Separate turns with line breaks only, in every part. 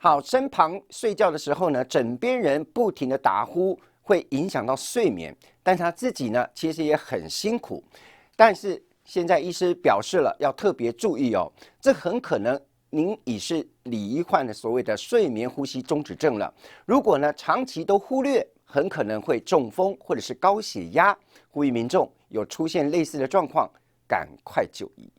好，身旁睡觉的时候呢，枕边人不停的打呼，会影响到睡眠，但他自己呢，其实也很辛苦。但是现在医师表示了，要特别注意哦，这很可能您已是罹患了所谓的睡眠呼吸中止症了。如果呢长期都忽略，很可能会中风或者是高血压。呼吁民众有出现类似的状况，赶快就医。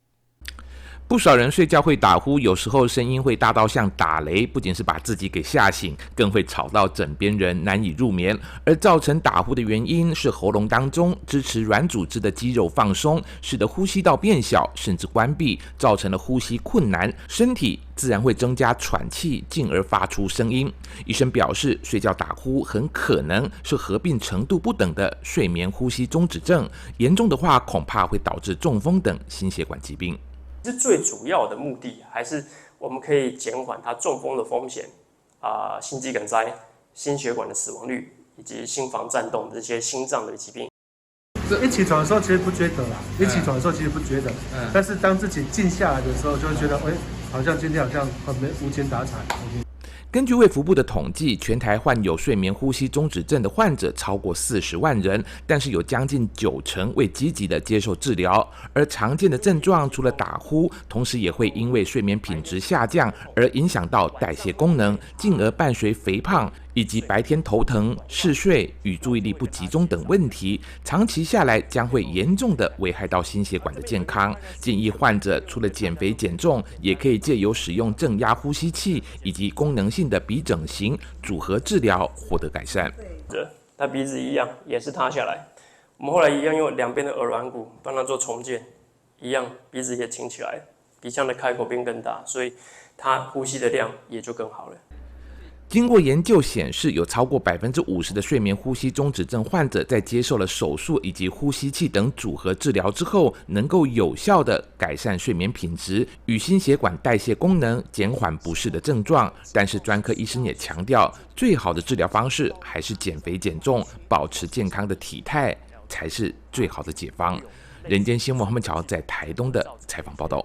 不少人睡觉会打呼，有时候声音会大到像打雷，不仅是把自己给吓醒，更会吵到枕边人，难以入眠。而造成打呼的原因是喉咙当中支持软组织的肌肉放松，使得呼吸道变小，甚至关闭，造成了呼吸困难，身体自然会增加喘气，进而发出声音。医生表示，睡觉打呼很可能是合并程度不等的睡眠呼吸中止症，严重的话恐怕会导致中风等心血管疾病。
是最主要的目的，还是我们可以减缓它中风的风险心肌梗塞、心血管的死亡率，以及心房颤动这些心脏的疾病。
一起床的时候其实不觉得啦，一起床的时候其实不觉得，但是当自己静下来的时候，就会觉得，好像今天好像很无精打采。
根据卫福部的统计，全台患有睡眠呼吸中止症的患者超过40万人，但是有将近90%未积极的接受治疗。而常见的症状除了打呼，同时也会因为睡眠品质下降而影响到代谢功能，进而伴随肥胖以及白天头疼、嗜睡与注意力不集中等问题，长期下来将会严重的危害到心血管的健康。建议患者除了减肥减重，也可以借由使用正压呼吸器以及功能性的鼻整形组合治疗获得改善。
他鼻子一样也是塌下来，我们后来一样用两边的耳软骨帮他做重建，一样鼻子也挺起来，鼻腔的开口变更大，所以他呼吸的量也就更好了。
经过研究显示，有超过50%的睡眠呼吸中止症患者在接受了手术以及呼吸器等组合治疗之后，能够有效地改善睡眠品质与心血管代谢功能，减缓不适的症状。但是专科医生也强调，最好的治疗方式还是减肥减重，保持健康的体态才是最好的解方。人间新闻黄文乔在台东的采访报道。